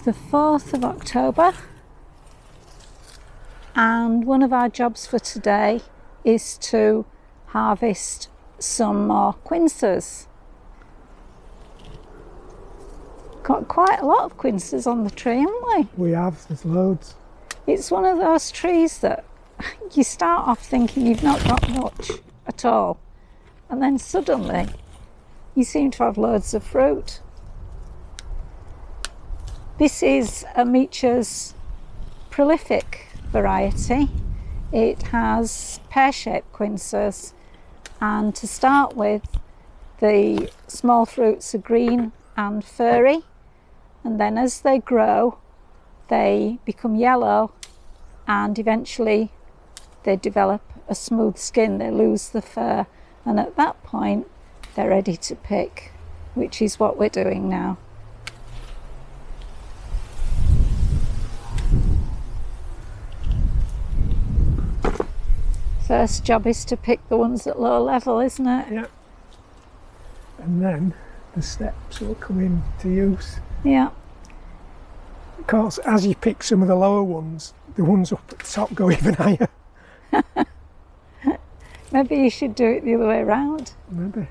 the 4th of October, and one of our jobs for today is to harvest some more quinces. Got quite a lot of quinces on the tree, haven't we? We have, there's loads. It's one of those trees that you start off thinking you've not got much at all, and then suddenly you seem to have loads of fruit. This is a Meacher's prolific variety. It has pear-shaped quinces, and to start with, the small fruits are green and furry, and then as they grow they become yellow, and eventually they develop a smooth skin, they lose the fur, and at that point they're ready to pick, which is what we're doing now. First job is to pick the ones at low level, isn't it? Yeah. And then the steps will come into use. Yeah. Of course, as you pick some of the lower ones, the ones up at the top go even higher. Maybe you should do it the other way around. Maybe.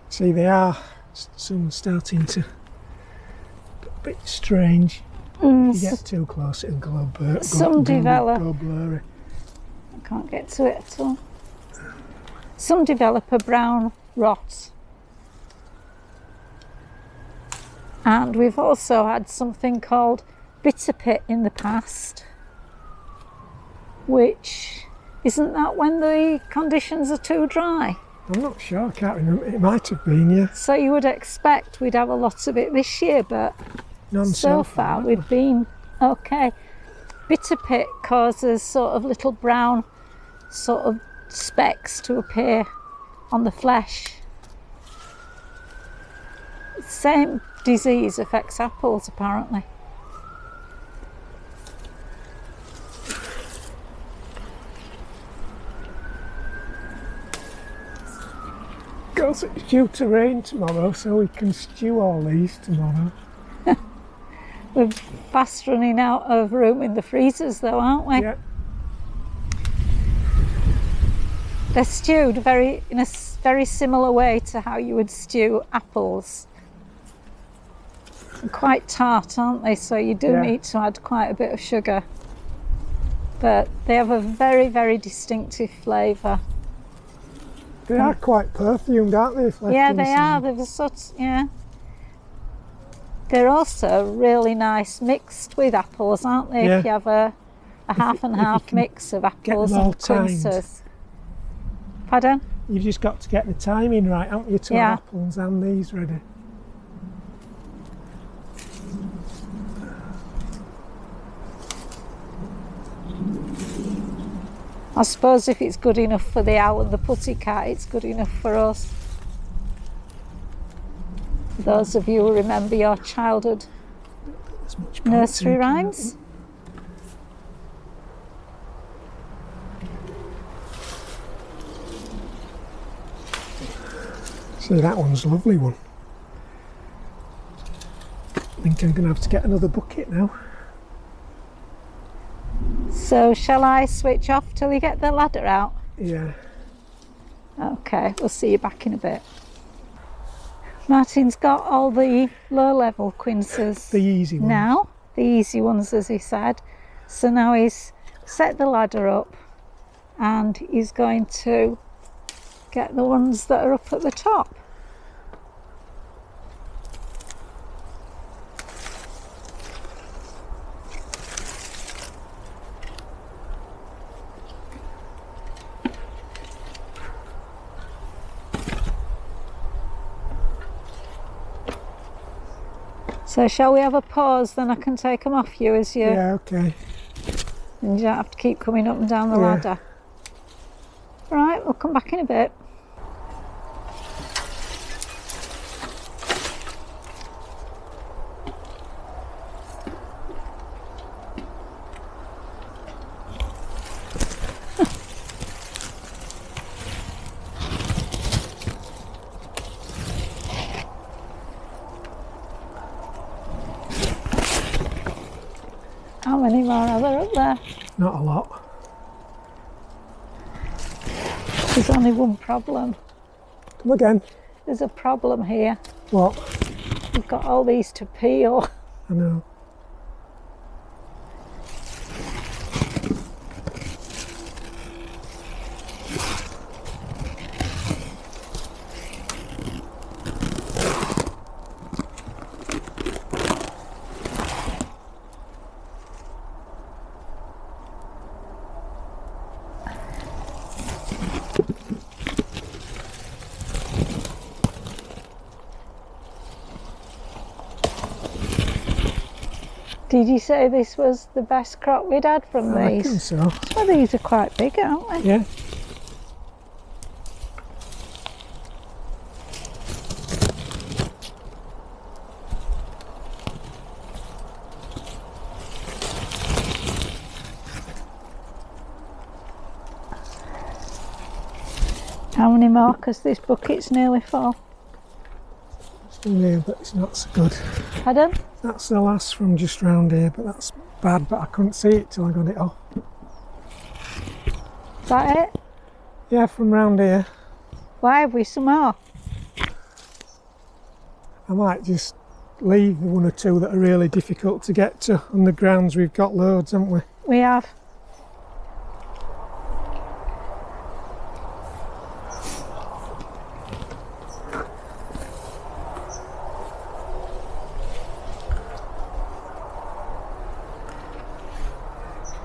See, they are some starting to get a bit strange. If you get too close, it'll go some develop. Go blurry. I can't get to it at all. Some develop a brown rot. And we've also had something called bitter pit in the past, which, isn't that when the conditions are too dry? I'm not sure, I can't remember. It might have been, yeah. So you would expect we'd have a lot of it this year, but none so far we've been okay. Bitter pit causes sort of little brown sort of specks to appear on the flesh. Same disease affects apples apparently. Of course, it's due to rain tomorrow, so we can stew all these tomorrow. We're fast running out of room in the freezers though, aren't we? Yeah. They're stewed in a very similar way to how you would stew apples. They're quite tart, aren't they? So you do need to add quite a bit of sugar. But they have a very, very distinctive flavour. They are quite perfumed, aren't they? Yeah, they are. They're They're also really nice mixed with apples, aren't they? Yeah. If you have a half and half mix of apples and quinces. Pardon? You've just got to get the timing right, haven't you, to have apples and these ready. I suppose if it's good enough for the owl and the pussycat, it's good enough for us. For those of you who remember your childhood nursery rhymes. So that one's a lovely one. I think I'm going to have to get another bucket now. So shall I switch off till you get the ladder out? Yeah. Okay, we'll see you back in a bit. Martin's got all the low-level quinces. The easy ones. Now, the easy ones, as he said. So now he's set the ladder up and he's going to get the ones that are up at the top. So shall we have a pause, then I can take them off you as you... Yeah, okay. And you don't have to keep coming up and down the ladder. Right, we'll come back in a bit. How many more are there up there? Not a lot. There's only one problem. Come again. There's a problem here. What? We've got all these to peel. I know. Did you say this was the best crop we'd had from I these? reckon so. Well, these are quite big, aren't they? Yeah. How many more? Because this bucket's nearly full. Still here, but it's not so good. Pardon? That's the last from just round here, but that's bad, but I couldn't see it till I got it off. Is that it? Yeah, from round here. Why have we some more? I might just leave the one or two that are really difficult to get to. On the grounds we've got loads, haven't we? We have.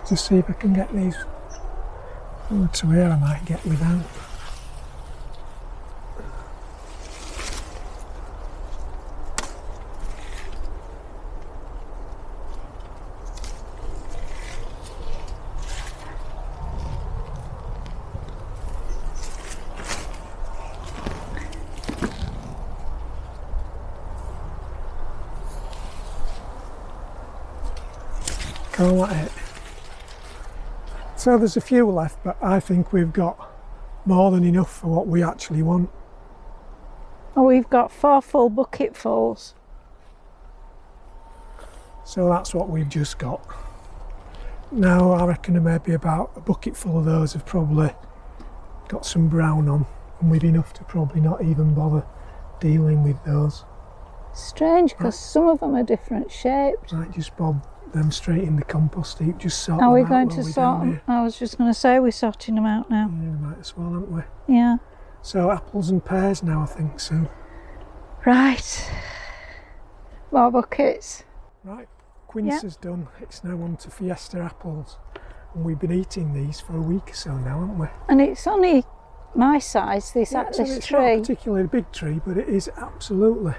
Just see if I can get these one or two here I might get without. Call that it. So there's a few left, but I think we've got more than enough for what we actually want. Oh, we've got 4 full bucketfuls. So that's what we've just got. Now I reckon maybe about a bucket full of those have probably got some brown on, and we've enough to probably not even bother dealing with those. Strange, because some of them are different shapes. Might just bob them straight in the compost heap, just sort Are we them out going while to we're sort down them? I was just going to say we're sorting them out now. here. Yeah, we might as well, aren't we? Yeah. So apples and pears now, I think, soon. Right. More buckets. Right, Quinces done. It's now on to Fiesta apples. And we've been eating these for a week or so now, haven't we? And it's only my size, this So this it's not a tree. particularly big tree, but it is absolutely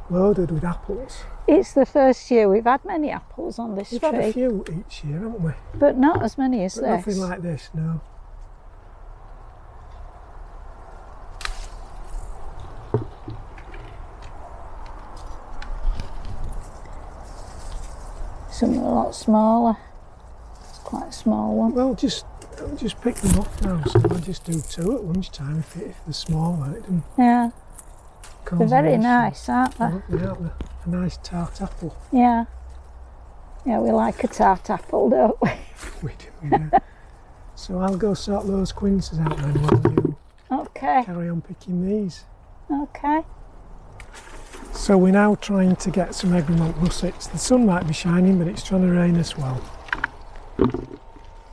loaded with apples. It's the first year we've had many apples on this We've tree. had a few each year, haven't we? But not as many as But this. nothing like this, no. Some are a lot smaller. It's quite a small one. Well, just pick them off now, so I'll just do 2 at lunchtime if they're smaller. It doesn't Yeah, cause they're very an issue. nice, aren't they? Aren't they? A nice tart apple. Yeah. Yeah, we like a tart apple, don't we? We do, yeah. So I'll go sort those quinces out then while you Okay, carry on picking these. okay. So we're now trying to get some egremont russets. The sun might be shining, but it's trying to rain as well.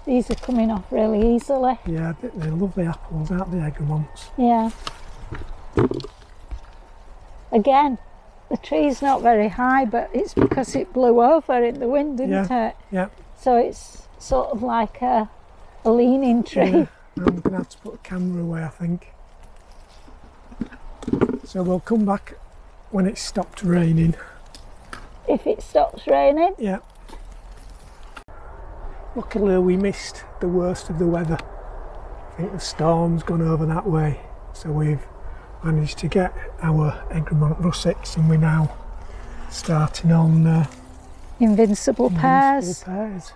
These are coming off really easily. Yeah, they're lovely apples, aren't they, egremonts? Yeah. Again, the tree's not very high, but it's because it blew over in the wind, didn't it? Yeah. So it's sort of like a leaning tree. Yeah. I'm going to have to put a camera away, I think. So we'll come back when it's stopped raining. If it stops raining. Yeah. Luckily we missed the worst of the weather. I think the storm's gone over that way. So we've managed to get our egremont russets, and we're now starting on Invincible pears. pears.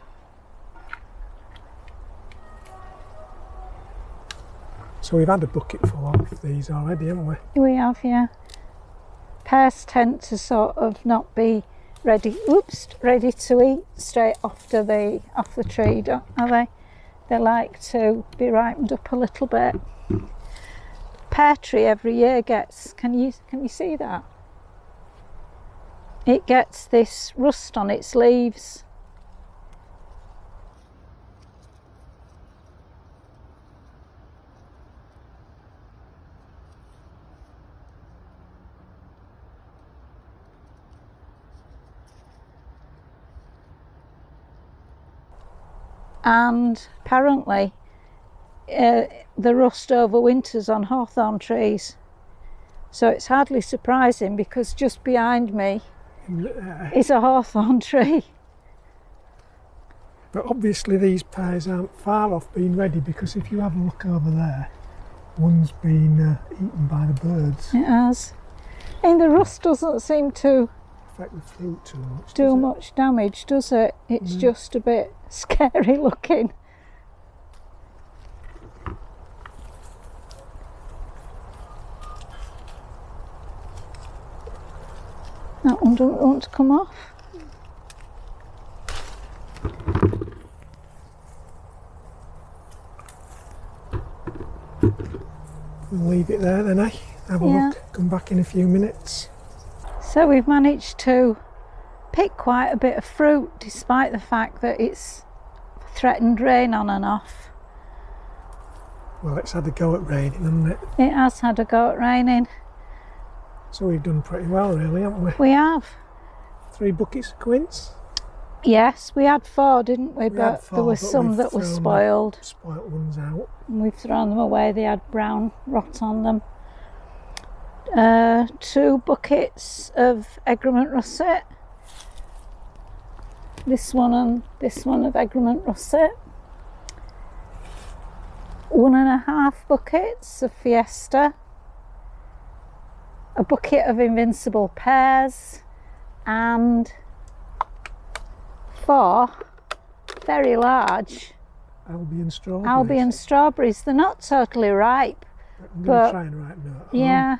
So we've had a bucket full of these already, haven't we? We have, yeah. Pears tend to sort of not be ready to eat straight off the tree, are they? They like to be ripened up a little bit. Pear tree every year gets, can you see that? It gets this rust on its leaves. And apparently the rust overwinters on hawthorn trees, so it's hardly surprising because just behind me is a hawthorn tree. But obviously these pears aren't far off being ready, because if you have a look over there, one's been eaten by the birds. It has. And the rust doesn't seem to affect the fruit too much. Do much damage, does it? It's just a bit scary looking. That one doesn't want to come off. We'll leave it there then, have a look, come back in a few minutes. So we've managed to pick quite a bit of fruit despite the fact that it's threatened rain on and off. Well, it's had a go at raining, hasn't it? It has had a go at raining. So we've done pretty well really, haven't we? We have. 3 buckets of quince? Yes, we had 4, didn't we? But there were some that were spoiled. Spoiled ones out. And we've thrown them away, they had brown rot on them. 2 buckets of egremont russet. This one and this one of egremont russet. 1.5 buckets of fiesta. A bucket of invincible pears, and 4 very large Albion strawberries. Albion strawberries. They're not totally ripe, I'm going to try and ripen them at home. Yeah,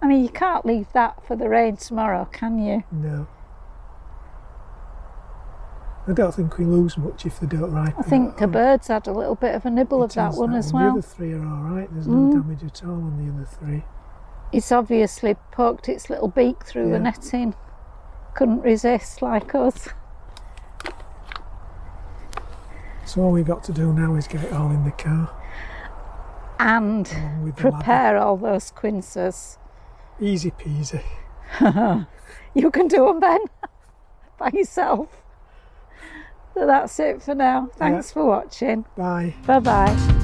I mean, you can't leave that for the rain tomorrow, can you? No. I don't think we lose much if they don't ripen. I think the birds had a little bit of a nibble of that one as well. The other 3 are alright, there's no damage at all on the other 3. It's obviously poked its little beak through the netting. Couldn't resist like us. So all we've got to do now is get it all in the car. And prepare all those quinces. Easy peasy. You can do them then, by yourself. So that's it for now. Thanks for watching. Bye. Bye-bye.